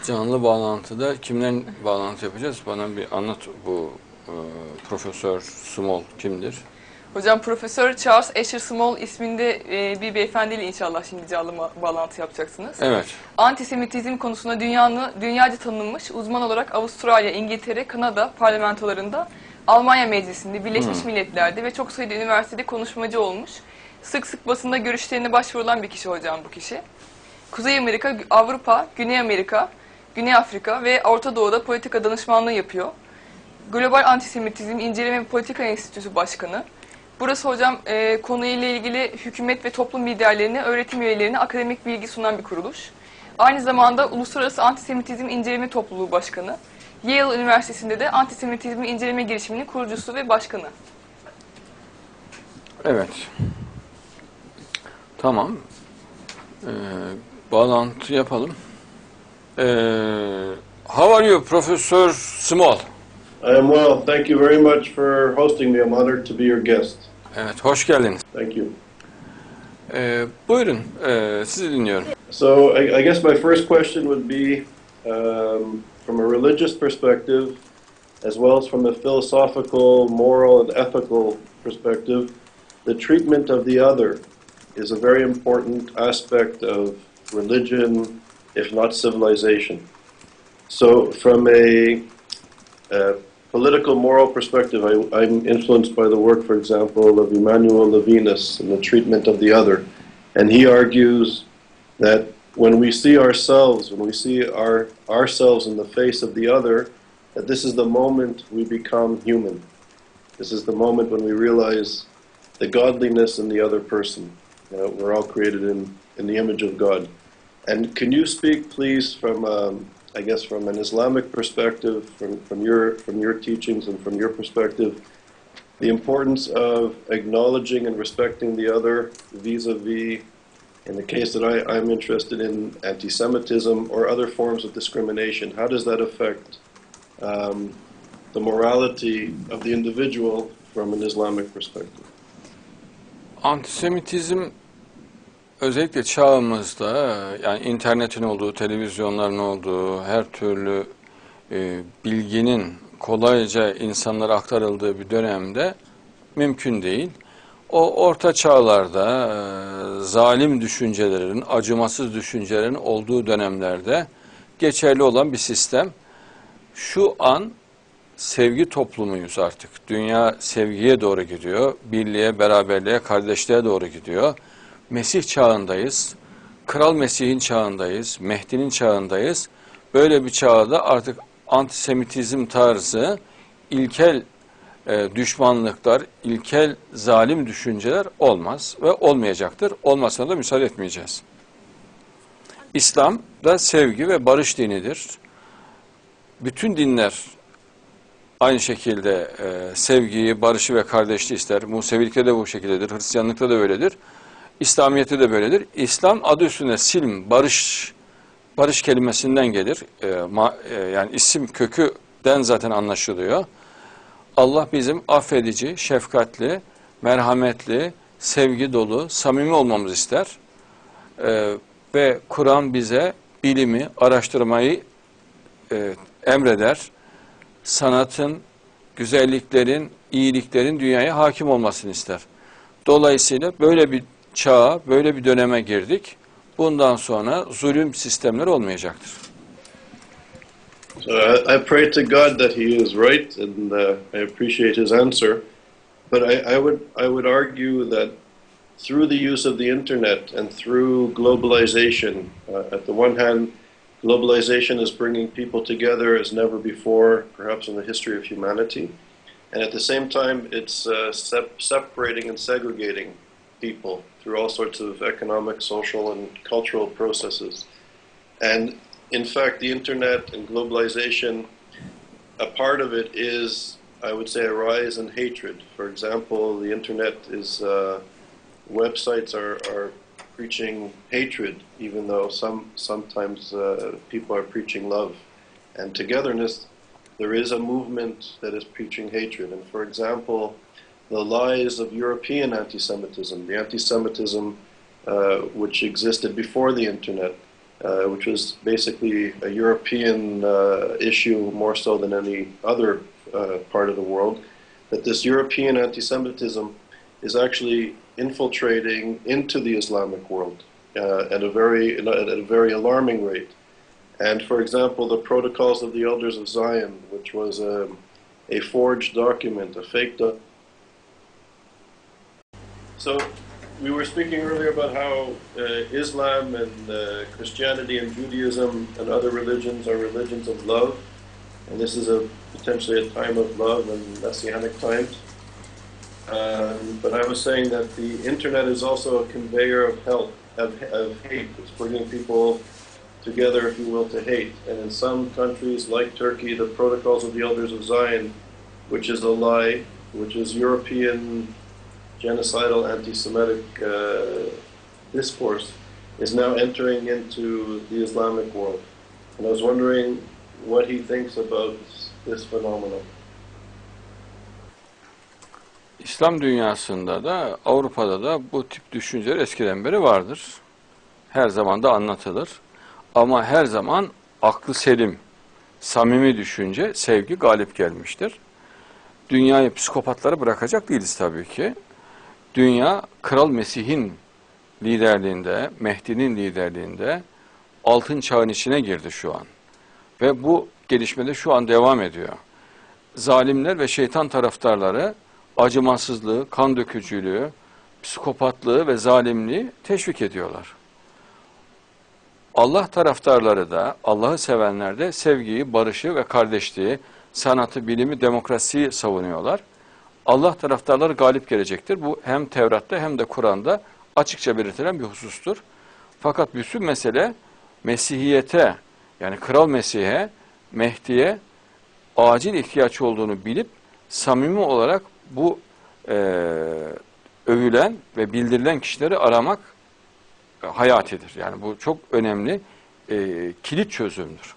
Canlı bağlantıda kimden bağlantı yapacağız? Bana bir anlat bu Profesör Small kimdir? Hocam Profesör Charles Asher Small isminde bir beyefendiyle inşallah şimdi canlı bağlantı yapacaksınız. Evet. Antisemitizm konusunda dünyaca tanınmış uzman olarak Avustralya, İngiltere, Kanada parlamentolarında, Almanya Meclisi'nde, Birleşmiş Milletler'de ve çok sayıda üniversitede konuşmacı olmuş. Sık sık basında görüşlerine başvurulan bir kişi hocam bu kişi. Kuzey Amerika, Avrupa, Güney Amerika, Güney Afrika ve Orta Doğu'da politika danışmanlığı yapıyor. Global Antisemitizm İnceleme ve Politika Enstitüsü Başkanı. Burası hocam konuyla ilgili hükümet ve toplum liderlerine, öğretim üyelerine akademik bilgi sunan bir kuruluş. Aynı zamanda Uluslararası Antisemitizm İnceleme Topluluğu Başkanı. Yale Üniversitesi'nde de Antisemitizmi İnceleme Girişimi'nin kurucusu ve başkanı. Evet. Tamam. Bağlantı yapalım. How are you, Professor Small? I am well. Thank you very much for hosting me. I'm honored to be your guest. Evet, hoş geldiniz. Thank you. Buyurun, sizi dinliyorum. So I guess my first question would be, from a religious perspective, as well as from a philosophical, moral, and ethical perspective, the treatment of the other is a very important aspect of religion, if not civilization. So from a political, moral perspective, I'm influenced by the work, for example, of Emmanuel Levinas in the treatment of the other. And he argues that when we see ourselves, ourselves in the face of the other, that this is the moment we become human. This is the moment when we realize the godliness in the other person. We're all created in the image of God. And can you speak, please, from I guess from an Islamic perspective, from your teachings and from your perspective, the importance of acknowledging and respecting the other vis-a-vis, in the case that I'm interested in, anti-Semitism or other forms of discrimination. How does that affect the morality of the individual from an Islamic perspective? Antisemitizm özellikle çağımızda, yani internetin olduğu, televizyonların olduğu, her türlü bilginin kolayca insanlara aktarıldığı bir dönemde mümkün değil. O orta çağlarda zalim düşüncelerin, acımasız düşüncelerin olduğu dönemlerde geçerli olan bir sistem. Şu an sevgi toplumuyuz artık. Dünya sevgiye doğru gidiyor. Birliğe, beraberliğe, kardeşliğe doğru gidiyor. Mesih çağındayız. Kral Mesih'in çağındayız. Mehdi'nin çağındayız. Böyle bir çağda artık antisemitizm tarzı ilkel düşmanlıklar, ilkel zalim düşünceler olmaz ve olmayacaktır. Olmasına da müsaade etmeyeceğiz. İslam da sevgi ve barış dinidir. Bütün dinler aynı şekilde sevgiyi, barışı ve kardeşliği ister. Musevilikte de bu şekildedir. Hristiyanlıkta da öyledir. İslamiyet'te de böyledir. İslam adı üstünde silm, barış kelimesinden gelir. Yani isim köküden zaten anlaşılıyor. Allah bizim affedici, şefkatli, merhametli, sevgi dolu, samimi olmamızı ister. Ve Kur'an bize bilimi, araştırmayı emreder. Sanatın, güzelliklerin, iyiliklerin dünyaya hakim olmasını ister. Dolayısıyla böyle bir çağa, böyle bir döneme girdik. Bundan sonra zulüm sistemleri olmayacaktır. So I pray to God that He is right, and I appreciate His answer. But I would argue that through the use of the internet and through globalization, at the one hand, globalization is bringing people together as never before, perhaps in the history of humanity, and at the same time, it's separating and segregating people through all sorts of economic, social, and cultural processes. And in fact, the internet and globalization, a part of it is, I would say, a rise in hatred. For example, the internet is, websites are preaching hatred, even though sometimes people are preaching love and togetherness. There is a movement that is preaching hatred. And for example, the lies of European anti-Semitism, the anti-Semitism which existed before the internet, which is basically a European issue more so than any other part of the world, that this European anti-Semitism is actually infiltrating into the Islamic world at a very alarming rate. And for example, the Protocols of the Elders of Zion, which was a forged document, a fake document. So we were speaking earlier about how Islam and Christianity and Judaism and other religions are religions of love, and this is potentially a time of love in Messianic times. But I was saying that the internet is also a conveyor of hate. It's bringing people together, if you will, to hate. And in some countries like Turkey, the Protocols of the Elders of Zion, which is a lie, which is European genocidal anti-Semitic discourse, is now entering into the Islamic world. And I was wondering what he thinks about this phenomenon. İslam dünyasında da Avrupa'da da bu tip düşünceler eskiden beri vardır. Her zaman da anlatılır. Ama her zaman aklı selim, samimi düşünce, sevgi galip gelmiştir. Dünyayı psikopatlara bırakacak değiliz tabii ki. Dünya, Kral Mesih'in liderliğinde, Mehdi'nin liderliğinde altın çağın içine girdi şu an. Ve bu gelişmede şu an devam ediyor. Zalimler ve şeytan taraftarları acımasızlığı, kan dökücülüğü, psikopatlığı ve zalimliği teşvik ediyorlar. Allah taraftarları da, Allah'ı sevenler de sevgiyi, barışı ve kardeşliği, sanatı, bilimi, demokrasiyi savunuyorlar. Allah taraftarları galip gelecektir. Bu hem Tevrat'ta hem de Kur'an'da açıkça belirtilen bir husustur. Fakat bütün mesele Mesihiyete, yani Kral Mesih'e, Mehdi'ye acil ihtiyaç olduğunu bilip samimi olarak bu övülen ve bildirilen kişileri aramak hayatidir. Yani bu çok önemli kilit çözümdür.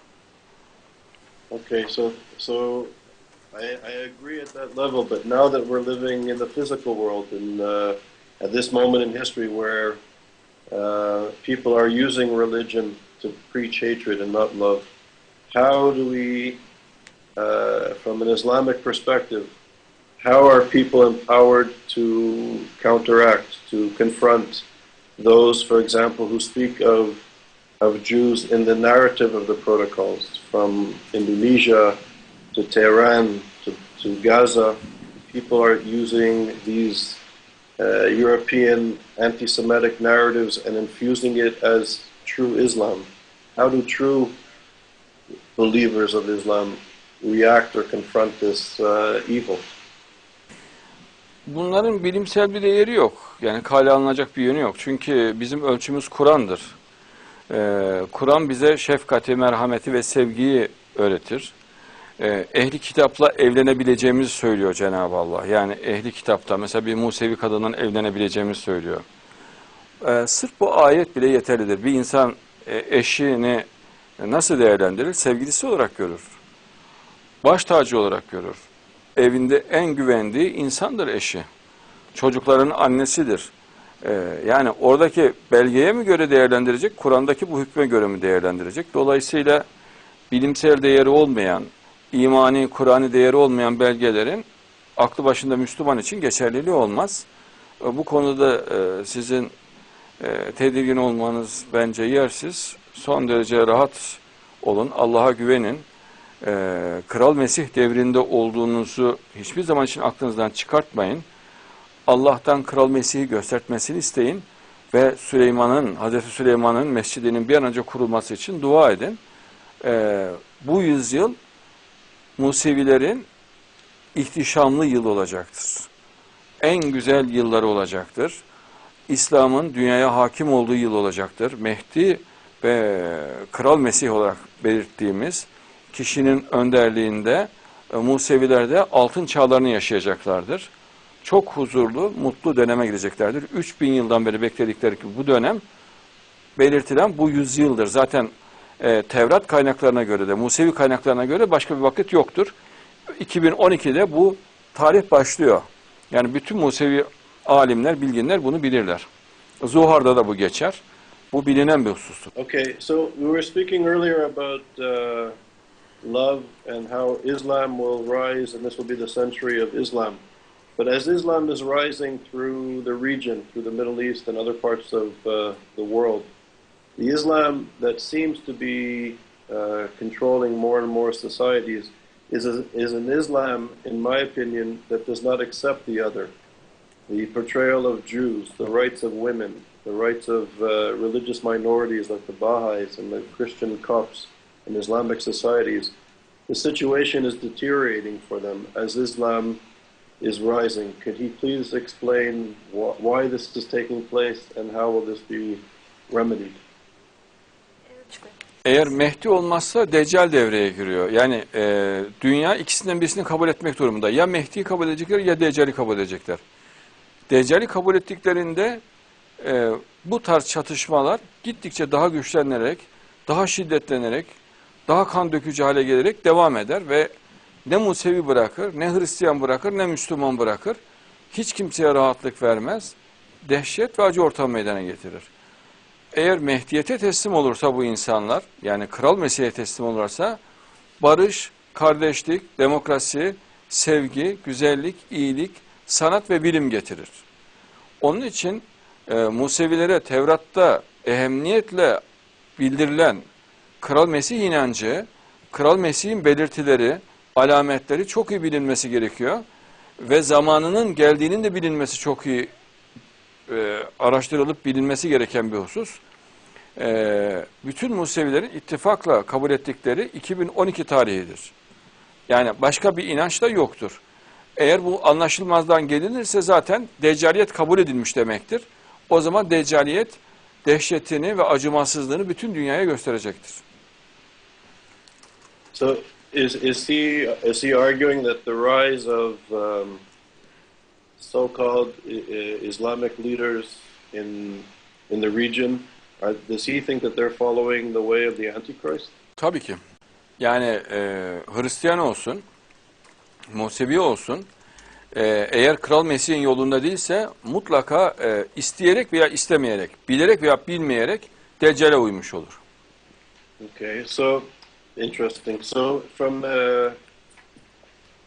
Okay, so I agree at that level, but now that we're living in the physical world and at this moment in history where people are using religion to preach hatred and not love, how do we, from an Islamic perspective, how are people empowered to counteract, to confront those, for example, who speak of Jews in the narrative of the protocols, from Indonesia to Tehran to Gaza? People are using these European anti-Semitic narratives and infusing it as true Islam. How do true believers of Islam react or confront this evil? Bunların bilimsel bir değeri yok. Yani kale alınacak bir yönü yok. Çünkü bizim ölçümüz Kur'an'dır. Kur'an bize şefkati, merhameti ve sevgiyi öğretir. Ehli kitapla evlenebileceğimizi söylüyor Cenab-ı Allah. Yani ehli kitapta mesela bir Musevi kadından evlenebileceğimizi söylüyor. Sırf bu ayet bile yeterlidir. Bir insan eşini nasıl değerlendirir? Sevgilisi olarak görür. Baş tacı olarak görür. Evinde en güvendiği insandır eşi. Çocukların annesidir. Yani oradaki belgeye mi göre değerlendirecek, Kur'an'daki bu hükme göre mi değerlendirecek? Dolayısıyla bilimsel değeri olmayan, imani, Kur'an'ı değeri olmayan belgelerin aklı başında Müslüman için geçerliliği olmaz. Bu konuda sizin tedirgin olmanız bence yersiz. Son derece rahat olun, Allah'a güvenin. Kral Mesih devrinde olduğunuzu hiçbir zaman için aklınızdan çıkartmayın. Allah'tan Kral Mesih'i göstermesini isteyin ve Hazreti Süleyman'ın mescidinin bir an önce kurulması için dua edin. Bu yüzyıl Musevilerin ihtişamlı yıl olacaktır. En güzel yılları olacaktır. İslam'ın dünyaya hakim olduğu yıl olacaktır. Mehdi ve Kral Mesih olarak belirttiğimiz kişinin önderliğinde Museviler de altın çağlarını yaşayacaklardır. Çok huzurlu, mutlu döneme gireceklerdir. 3000 yıldan beri bekledikleri gibi bu dönem belirtilen bu yüzyıldır. Zaten Tevrat kaynaklarına göre de, Musevi kaynaklarına göre başka bir vakit yoktur. 2012'de bu tarih başlıyor. Yani bütün Musevi alimler, bilginler bunu bilirler. Zuhar'da da bu geçer. Bu bilinen bir husustur. Okay, so we were speaking earlier about love and how Islam will rise, and this will be the century of Islam. But as Islam is rising through the region, through the Middle East and other parts of the world, the Islam that seems to be controlling more and more societies is an Islam, in my opinion, that does not accept the other. The portrayal of Jews, the rights of women, the rights of religious minorities like the Baha'is and the Christian Copts in Islamic societies, the situation is deteriorating for them as Islam is rising. Could he please explain why this is taking place and how will this be remedied? Eğer Mehdi olmazsa Deccal devreye giriyor. Yani dünya ikisinden birisini kabul etmek durumunda. Ya Mehdi'yi kabul edecekler ya Deccal'i kabul edecekler. Deccal'i kabul ettiklerinde bu tarz çatışmalar gittikçe daha güçlenerek, daha şiddetlenerek, daha kan dökücü hale gelerek devam eder ve ne Musevi bırakır, ne Hristiyan bırakır, ne Müslüman bırakır. Hiç kimseye rahatlık vermez. Dehşet ve acı ortam meydana getirir. Eğer Mehdiyete teslim olursa bu insanlar, yani Kral Mesih'e teslim olursa, barış, kardeşlik, demokrasi, sevgi, güzellik, iyilik, sanat ve bilim getirir. Onun için Musevilere Tevrat'ta ehemmiyetle bildirilen Kral Mesih inancı, Kral Mesih'in belirtileri, alametleri çok iyi bilinmesi gerekiyor. Ve zamanının geldiğinin de bilinmesi çok iyi araştırılıp bilinmesi gereken bir husus. Bütün Musevilerin ittifakla kabul ettikleri 2012 tarihidir. Yani başka bir inanç da yoktur. Eğer bu anlaşılmazdan gelinirse zaten Deccaliyet kabul edilmiş demektir. O zaman Deccaliyet dehşetini ve acımasızlığını bütün dünyaya gösterecektir. So is he arguing that the rise of so-called Islamic leaders in the region, does he think that they're following the way of the Antichrist? Tabii ki. Yani Hristiyan olsun, Musevi olsun, eğer Kral Mesih'in yolunda değilse mutlaka isteyerek veya istemeyerek, bilerek veya bilmeyerek Deccal'e uymuş olur. Okay, so interesting. So from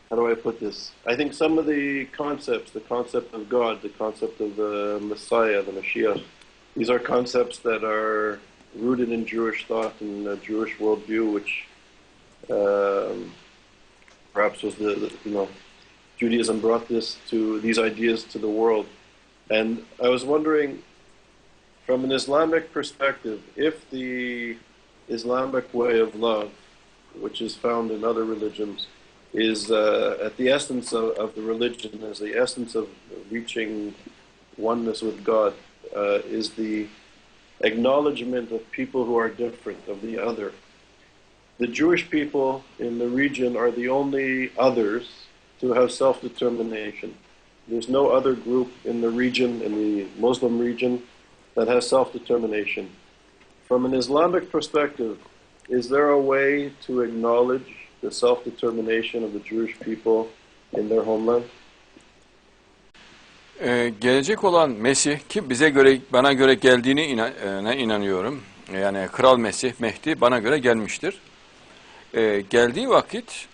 how do I put this? I think some of the concepts, the concept of God, the concept of the Messiah, the Mashiach, these are concepts that are rooted in Jewish thought and the Jewish worldview, which perhaps was Judaism brought these ideas to the world. And I was wondering, from an Islamic perspective, if the Islamic way of love, which is found in other religions, is at the essence of the religion, as the essence of reaching oneness with God, is the acknowledgement of people who are different, of the other. The Jewish people in the region are the only others to have self-determination. There's no other group in the region, in the Muslim region, that has self-determination. From an Islamic perspective, is there a way to acknowledge the self-determination of the Jewish people in their homeland? Gelecek olan Mesih ki bana göre geldiğine inanıyorum. Yani Kral Mesih, Mehdi bana göre gelmiştir. Geldiği vakit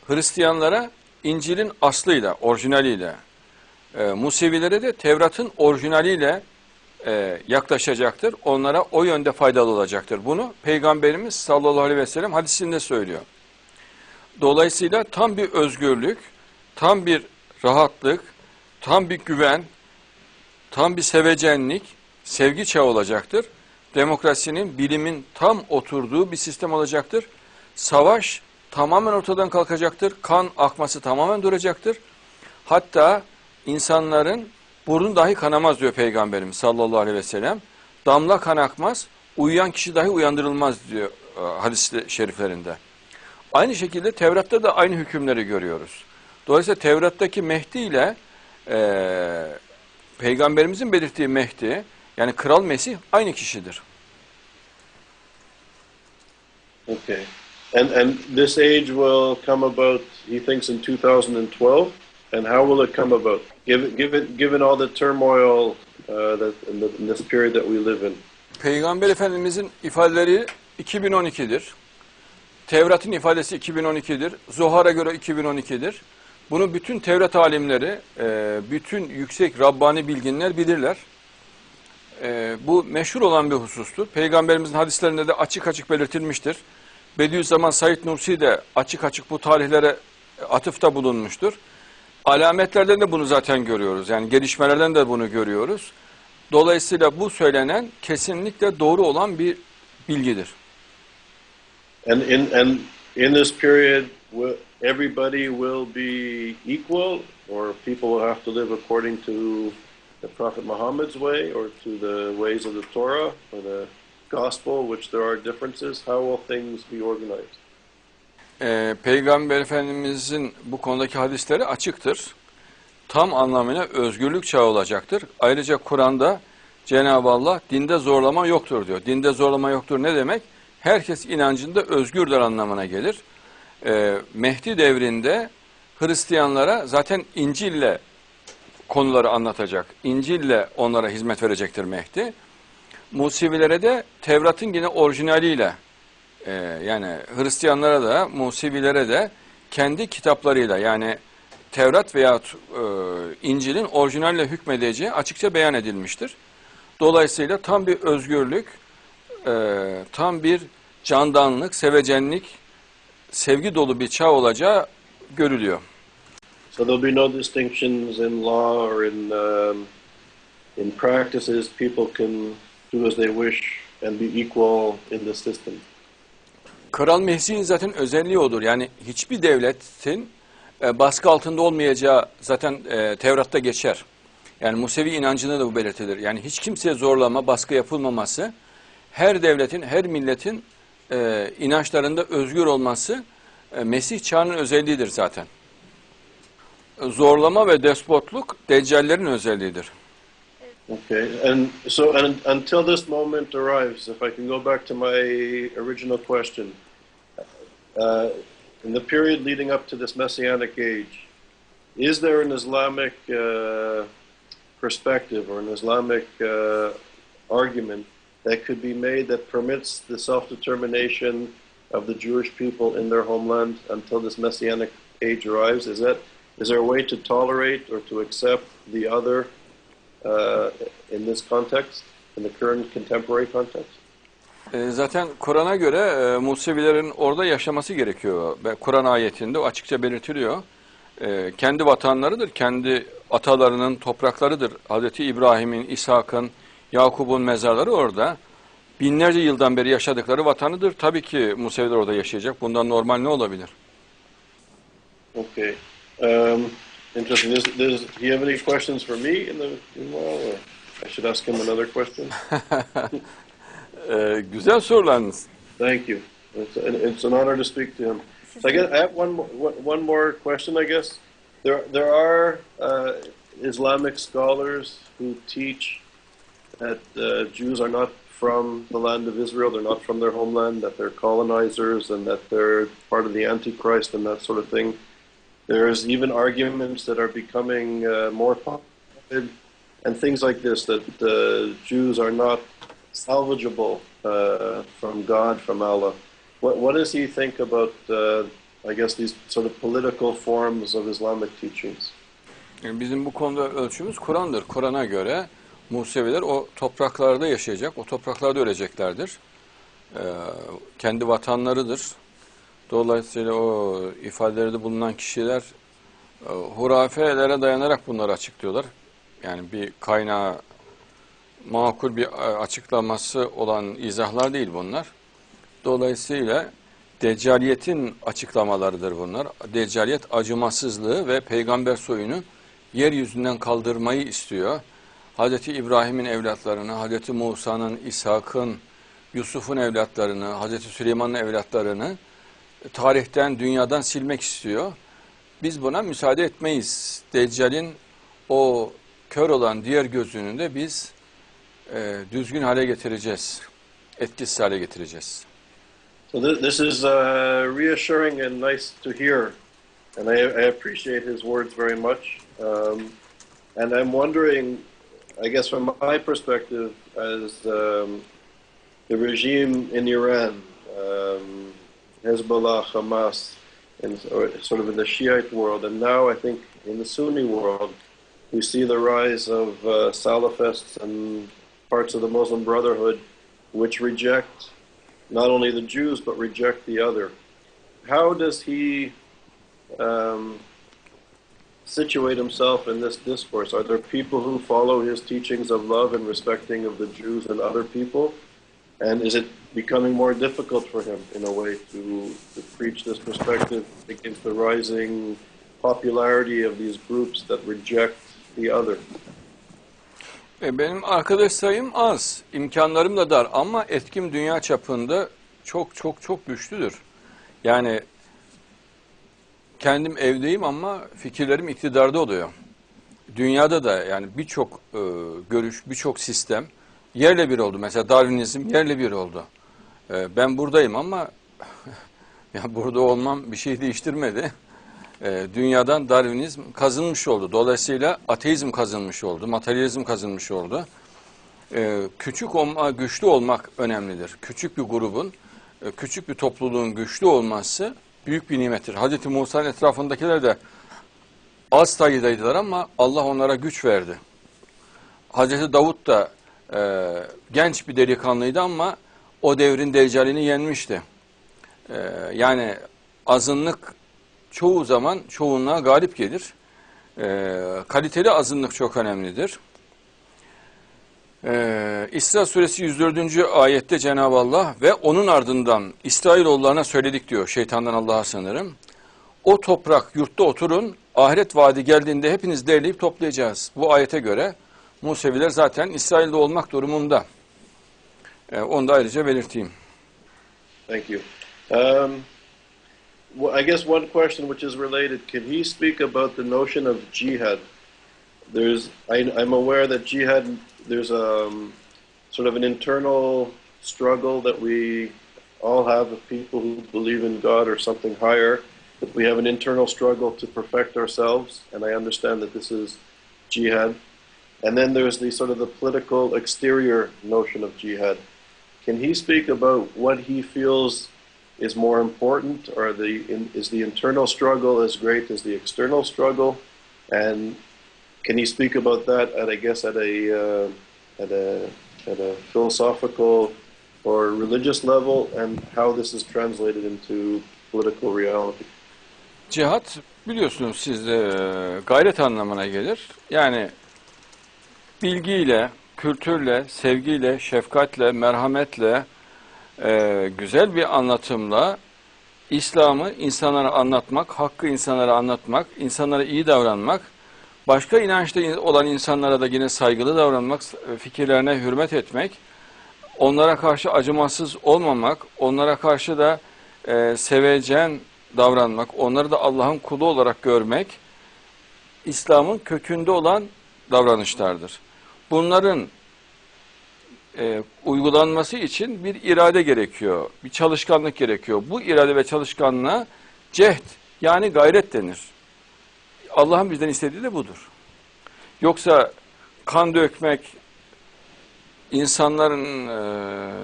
Hristiyanlara İncil'in aslıyla, orijinaliyle, Musevilere de Tevrat'ın orijinaliyle yaklaşacaktır. Onlara o yönde faydalı olacaktır. Bunu Peygamberimiz sallallahu aleyhi ve sellem hadisinde söylüyor. Dolayısıyla tam bir özgürlük, tam bir rahatlık, tam bir güven, tam bir sevecenlik, sevgi çağı olacaktır. Demokrasinin, bilimin tam oturduğu bir sistem olacaktır. Savaş tamamen ortadan kalkacaktır. Kan akması tamamen duracaktır. Hatta insanların burnu dahi kanamaz diyor Peygamberimiz sallallahu aleyhi ve sellem. Damla kan akmaz, uyuyan kişi dahi uyandırılmaz diyor hadis-i şeriflerinde. Aynı şekilde Tevrat'ta da aynı hükümleri görüyoruz. Dolayısıyla Tevrat'taki Mehdi ile Peygamberimizin belirttiği Mehdi, yani Kral Mesih aynı kişidir. Okay. And this age will come about, he thinks, in 2012. And how will it come about? Given all the turmoil in this period that we live in? Peygamber Efendimizin ifadeleri 2012'dir. Tevrat'ın ifadesi 2012'dir. Zuhar'a göre 2012'dir. Bunu bütün Tevrat alimleri, bütün yüksek Rabbani bilginler bilirler. Bu meşhur olan bir husustur. Peygamberimizin hadislerinde de açık açık belirtilmiştir. Bediüzzaman Said Nursi de açık açık bu tarihlere atıfta bulunmuştur. Alametlerden de bunu zaten görüyoruz. Yani gelişmelerden de bunu görüyoruz. Dolayısıyla bu söylenen kesinlikle doğru olan bir bilgidir. And in this period, everybody will be equal, or people will have to live according to the Prophet Muhammad's way, or to the ways of the Torah, or the Gospel, which there are differences. How will things be organized? Peygamber Efendimizin bu konudaki hadisleri açıktır. Tam anlamıyla özgürlük çağı olacaktır. Ayrıca Kur'an'da Cenab-ı Allah dinde zorlama yoktur diyor. Dinde zorlama yoktur ne demek? Herkes inancında özgürdür anlamına gelir. Mehdi devrinde Hristiyanlara zaten İncil'le konuları anlatacak. İncil'le onlara hizmet verecektir Mehdi. Musevilere de Tevrat'ın yine orijinaliyle, yani Hristiyanlara da Musevilere de kendi kitaplarıyla, yani Tevrat veya İncil'in orijinalle hükmedeceği açıkça beyan edilmiştir. Dolayısıyla tam bir özgürlük, tam bir candanlık, sevecenlik, sevgi dolu bir çağ olacağı görülüyor. So there'll be no distinctions in law or in practices. People can do as they wish and be equal in the system. Kral Mehdi'nin zaten özelliği odur. Yani hiçbir devletin baskı altında olmayacağı zaten Tevrat'ta geçer. Yani Musevi inancında da bu belirtilir. Yani hiç kimseye zorlama, baskı yapılmaması, her devletin, her milletin inançlarında özgür olması Mesih çağının özelliğidir zaten. Zorlama ve despotluk Deccallerin özelliğidir. Okay, and so until this moment arrives, if I can go back to my original question, in the period leading up to this Messianic age, is there an Islamic perspective or an Islamic argument that could be made that permits the self-determination of the Jewish people in their homeland until this Messianic age arrives? Is there a way to tolerate or to accept the other in this context, in the current contemporary context? Zaten Kur'an'a göre Musevilerin orada yaşaması gerekiyor ve Kur'an ayetinde o açıkça belirtiliyor. Kendi vatanlarıdır, kendi atalarının topraklarıdır. Hazreti İbrahim'in, İshak'ın, Yakub'un mezarları orada. Binlerce yıldan beri yaşadıkları vatanıdır. Tabii ki Museviler orada yaşayacak. Bundan normal ne olabilir? Okay. Interesting. Do you have any questions for me in the meanwhile, or I should ask him another question? Güzel sorularınız. Thank you. It's an honor to speak to him. So I have one more question. I guess there are Islamic scholars who teach that Jews are not from the land of Israel. They're not from their homeland. That they're colonizers and that they're part of the Antichrist and that sort of thing. There's even arguments that are becoming more popular and things like this, that Jews are not salvageable from God, from Allah. What does he think about, I guess, these sort of political forms of Islamic teachings? Bizim bu konuda ölçümüz Kur'an'dır. Kur'an'a göre Museviler o topraklarda yaşayacak, o topraklarda öleceklerdir. Kendi vatanlarıdır. Dolayısıyla o ifadelerde bulunan kişiler hurafelere dayanarak bunları açıklıyorlar. Yani bir kaynağı makul bir açıklaması olan izahlar değil bunlar. Dolayısıyla Deccaliyetin açıklamalarıdır bunlar. Deccaliyet acımasızlığı ve peygamber soyunu yeryüzünden kaldırmayı istiyor. Hazreti İbrahim'in evlatlarını, Hazreti Musa'nın, İshak'ın, Yusuf'un evlatlarını, Hazreti Süleyman'ın evlatlarını tarihten, dünyadan silmek istiyor. Biz buna müsaade etmeyiz. Deccal'in o kör olan diğer gözünü de biz düzgün hale getireceğiz. Etkisiz hale getireceğiz. So this is reassuring and nice to hear. And I appreciate his words very much. And I'm wondering, I guess from my perspective, as the regime in Iran, Hezbollah, Hamas, and sort of in the Shiite world, and now I think in the Sunni world, we see the rise of Salafists and parts of the Muslim Brotherhood which reject not only the Jews but reject the other. How does he situate himself in this discourse? Are there people who follow his teachings of love and respecting of the Jews and other people? And is it becoming more difficult for him, in a way, to preach this perspective against the rising popularity of these groups that reject the other? Benim arkadaş sayım az, imkanlarım da dar ama etkim dünya çapında çok güçlüdür. Yani kendim evdeyim ama fikirlerim iktidarda oluyor. Dünyada da yani birçok görüş, birçok sistem yerle bir oldu. Mesela Darwinizm yerle bir oldu. Ben buradayım ama ya burada olmam bir şey değiştirmedi. Dünyadan Darwinizm kazınmış oldu. Dolayısıyla ateizm kazınmış oldu, materyalizm kazınmış oldu. Küçük olma, güçlü olmak önemlidir. Küçük bir grubun, küçük bir topluluğun güçlü olması büyük bir nimettir. Hz. Musa'nın etrafındakiler de az sayıdaydılar ama Allah onlara güç verdi. Hz. Davud da genç bir delikanlıydı ama o devrin deccalini yenmişti. Yani azınlık çoğu zaman çoğunluğa galip gelir. Kaliteli azınlık çok önemlidir. İsra suresi 104. ayette Cenab-ı Allah ve onun ardından İsrailoğullarına söyledik diyor, şeytandan Allah'a sığınırım. O toprak, yurtta oturun, ahiret vaadi geldiğinde hepiniz derleyip toplayacağız. Bu ayete göre Museviler zaten İsrail'de olmak durumunda. Onu da ayrıca belirteyim. Thank you. I guess one question which is related, can he speak about the notion of jihad? I'm aware that jihad, there's a sort of an internal struggle that we all have with people who believe in God or something higher. That we have an internal struggle to perfect ourselves, and I understand that this is jihad. And then there's the sort of the political exterior notion of jihad. Can he speak about what he feels is more important, or is the internal struggle as great as the external struggle? And can he speak about that at a philosophical or religious level, and how this is translated into political reality? Cihat biliyorsunuz siz de gayret anlamına gelir. Yani bilgiyle, kültürle, sevgiyle, şefkatle, merhametle, güzel bir anlatımla İslam'ı insanlara anlatmak, hakkı insanlara anlatmak, insanlara iyi davranmak, başka inançta olan insanlara da yine saygılı davranmak, fikirlerine hürmet etmek, onlara karşı acımasız olmamak, onlara karşı da sevecen davranmak, onları da Allah'ın kulu olarak görmek, İslam'ın kökünde olan davranışlardır. Bunların uygulanması için bir irade gerekiyor, bir çalışkanlık gerekiyor. Bu irade ve çalışkanlığa cehd, yani gayret denir. Allah'ın bizden istediği de budur. Yoksa kan dökmek, insanların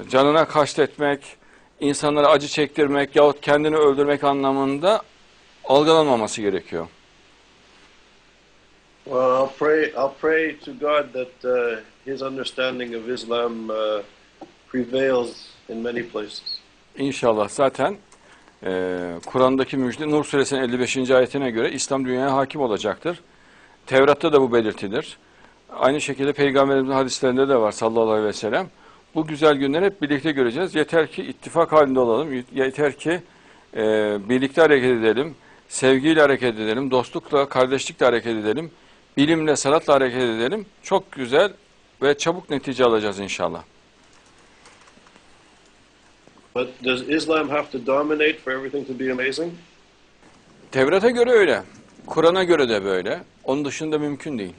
canına kastetmek, insanlara acı çektirmek yahut kendini öldürmek anlamında algılanmaması gerekiyor. Well, I'll pray to God that his understanding of Islam prevails in many places. İnşallah zaten Kur'an'daki müjde Nur suresinin 55. ayetine göre İslam dünyaya hakim olacaktır. Tevrat'ta da bu belirtilir. Aynı şekilde Peygamberimizin hadislerinde de var sallallahu aleyhi ve sellem. Bu güzel günleri hep birlikte göreceğiz. Yeter ki ittifak halinde olalım. Yeter ki birlikte hareket edelim. Sevgiyle hareket edelim. Dostlukla, kardeşlikle hareket edelim. Bilimle, sanatla hareket edelim. Çok güzel ve çabuk netice alacağız inşallah. But does Islam have to dominate for everything to be amazing? Tevrat'a göre öyle. Kur'an'a göre de böyle. Onun dışında mümkün değil.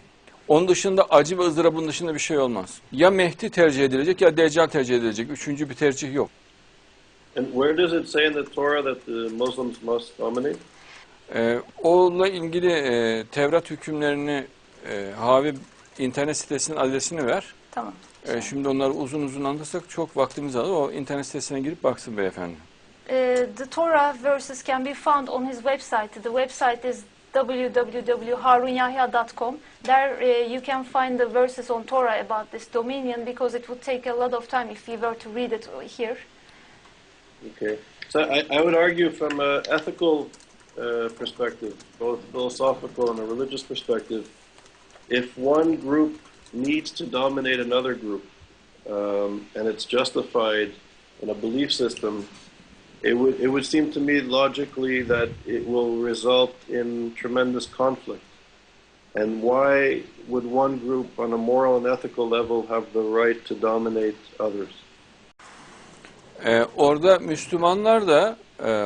Onun dışında acı ve ızdırabın dışında bir şey olmaz. Ya Mehdi tercih edilecek ya Deccal tercih edilecek. Üçüncü bir tercih yok. And where does it say in the Torah that the Muslims must dominate? Onunla ilgili Tevrat hükümlerini Havi internet sitesinin adresini ver. Tamam. Şimdi onları uzun uzun anlatırsak çok vaktimiz alır. O internet sitesine girip baksın beyefendi. The Torah verses can be found on his website. The website is www.harunyahya.com. There you can find the verses on Torah about this dominion, because it would take a lot of time if we were to read it here. Okay. So I would argue from an ethical perspective, both philosophical and a religious perspective, if one group needs to dominate another group, and it's justified in a belief system, it would seem to me logically that it will result in tremendous conflict. And why would one group on a moral and ethical level have the right to dominate others? Orada Müslümanlar da,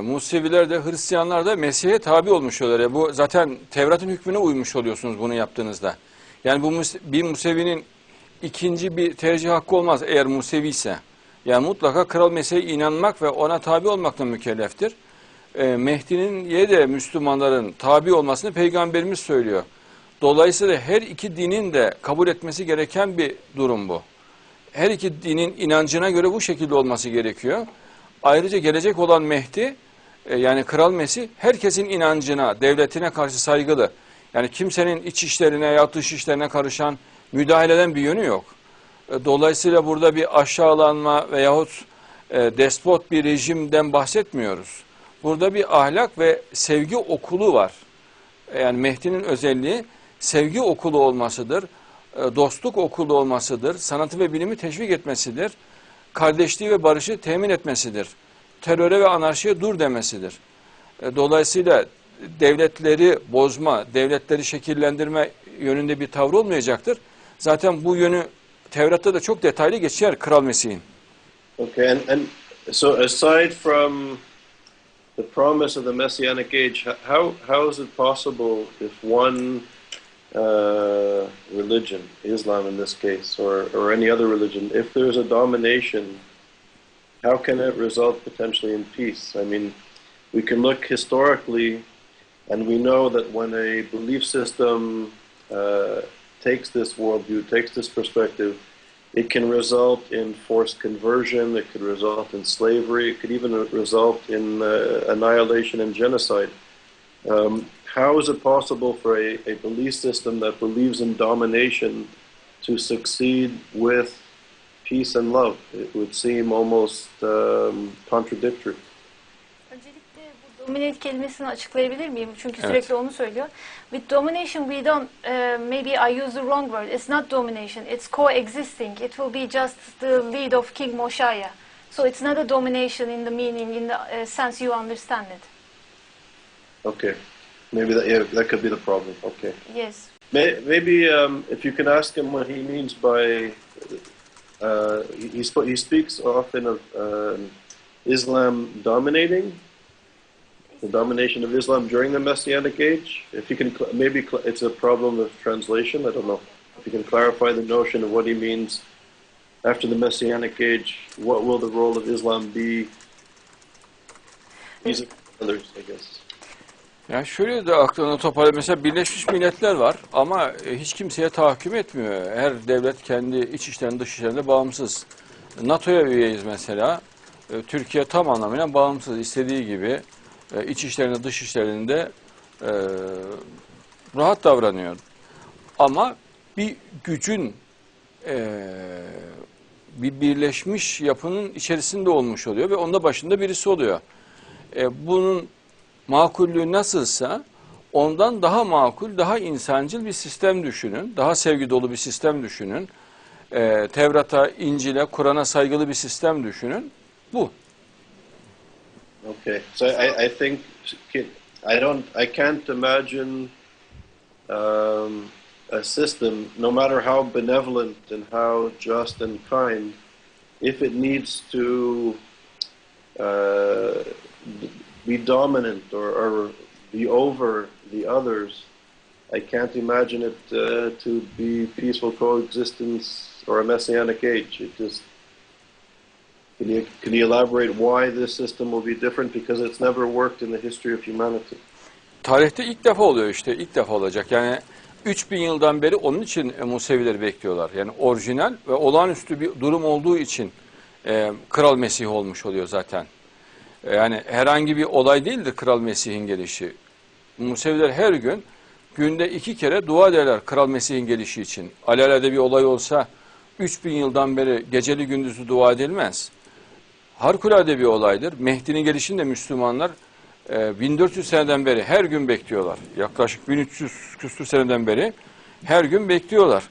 Museviler de, Hristiyanlar da Mesih'e tabi olmuş oluyorlar. Bu zaten Tevrat'ın hükmüne uymuş oluyorsunuz bunu yaptığınızda. Yani bu bir Musevinin ikinci bir tercih hakkı olmaz eğer Musevi ise. Yani mutlaka Kral Mesih'e inanmak ve ona tabi olmakla mükelleftir. Mehdi'nin de Müslümanların tabi olmasını Peygamberimiz söylüyor. Dolayısıyla her iki dinin de kabul etmesi gereken bir durum bu. Her iki dinin inancına göre bu şekilde olması gerekiyor. Ayrıca gelecek olan Mehdi, yani Kral Mesih, herkesin inancına, devletine karşı saygılı. Yani kimsenin iç işlerine ya dış işlerine karışan, müdahale eden bir yönü yok. Dolayısıyla burada bir aşağılanma veyahut despot bir rejimden bahsetmiyoruz. Burada bir ahlak ve sevgi okulu var. Yani Mehdi'nin özelliği sevgi okulu olmasıdır, dostluk okulu olmasıdır, sanatı ve bilimi teşvik etmesidir, kardeşliği ve barışı temin etmesidir, teröre ve anarşiye dur demesidir. Dolayısıyla devletleri bozma, devletleri şekillendirme yönünde bir tavrı olmayacaktır. Zaten bu yönü Tevrat'ta da çok detaylı geçer Kral Mesih'in. Okay, and so aside from the promise of the Messianic age, how is it possible if one religion, Islam in this case, or any other religion, if there's a domination, how can it result potentially in peace? I mean, we can look historically, and we know that when a belief system takes this worldview, takes this perspective, it can result in forced conversion, it could result in slavery, it could even result in annihilation and genocide. How is it possible for a belief system that believes in domination to succeed with peace and love? It would seem almost contradictory. Öncelikle bu dominate kelimesini açıklayabilir miyim? Çünkü Evet. sürekli onu söylüyor. With domination we don't, maybe I use the wrong word. It's not domination, it's coexisting. It will be just the lead of King Moshiach. So it's not a domination in the meaning, in the sense you understand it. Okay. Maybe that could be the problem. Okay. Yes. Maybe if you can ask him what he means by he speaks often of Islam dominating, the domination of Islam during the Messianic age. If you can, maybe it's a problem of translation. I don't know. If you can clarify the notion of what he means after the Messianic age, what will the role of Islam be? These are others, I guess. Yani şöyle de aklına toparlayayım. Mesela Birleşmiş Milletler var ama hiç kimseye tahakküm etmiyor. Her devlet kendi iç işlerinde dış işlerinde bağımsız. NATO'ya üyeyiz mesela. Türkiye tam anlamıyla bağımsız. İstediği gibi iç işlerinde dış işlerinde rahat davranıyor. Ama bir gücün bir birleşmiş yapının içerisinde olmuş oluyor ve onda başında birisi oluyor. Bunun makullüğü nasılsa ondan daha makul, daha insancıl bir sistem düşünün. Daha sevgi dolu bir sistem düşünün. Tevrat'a, İncil'e, Kur'an'a saygılı bir sistem düşünün. Bu. Okay, so I think I can't imagine a system, no matter how benevolent and how just and kind, if it needs to be dominant or be over the others. I can't imagine it to be peaceful coexistence or a messianic age. It just can you elaborate why this system will be different? Because it's never worked in the history of humanity. Tarihte ilk defa oluyor işte, ilk defa olacak. Yani 3000 yıldan beri onun için Musevileri bekliyorlar. Yani orijinal ve olağanüstü bir durum olduğu için Kral Mesih olmuş oluyor zaten. Yani herhangi bir olay değildir Kral Mesih'in gelişi. Museviler her gün günde 2 kere dua ederler Kral Mesih'in gelişi için. Alelade bir olay olsa 3000 yıldan beri geceli gündüzlü dua edilmez. Harikulade bir olaydır. Mehdi'nin gelişini de Müslümanlar 1400 seneden beri her gün bekliyorlar. Yaklaşık 1300 küsur seneden beri her gün bekliyorlar.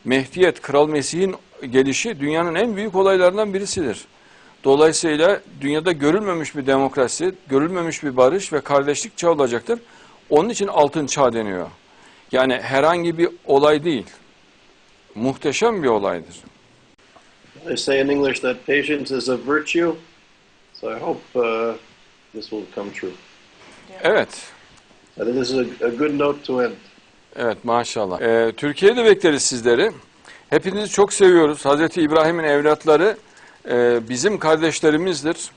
Mehdiyet, Kral Mesih'in gelişi dünyanın en büyük olaylarından birisidir. Dolayısıyla dünyada görülmemiş bir demokrasi, görülmemiş bir barış ve kardeşlik çağı olacaktır. Onun için altın çağ deniyor. Yani herhangi bir olay değil. Muhteşem bir olaydır. They say in English that patience is a virtue, so I hope this will come true. Evet. I think this is a good note to end. Evet maşallah. Türkiye'de bekleriz sizleri. Hepinizi çok seviyoruz. Hazreti İbrahim'in evlatları bizim kardeşlerimizdir.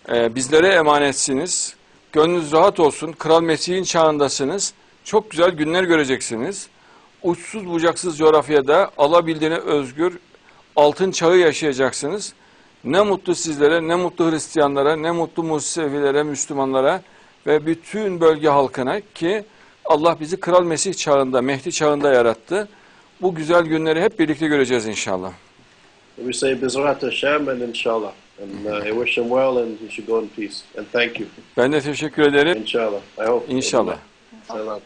Bizlere emanetsiniz. Gönlünüz rahat olsun. Kral Mesih'in çağındasınız. Çok güzel günler göreceksiniz. Uçsuz bucaksız coğrafyada alabildiğine özgür altın çağı yaşayacaksınız. Ne mutlu sizlere, ne mutlu Hristiyanlara, ne mutlu Musevilere, Müslümanlara ve bütün bölge halkına ki Allah bizi Kral Mesih çağında, Mehdi çağında yarattı. Bu güzel günleri hep birlikte göreceğiz inşallah. We say Bizrat Hashem and inshallah. And I wish him well and he should go in peace. And thank you. Ben de teşekkür ederim. Inshallah. I hope. İnşallah. Salam.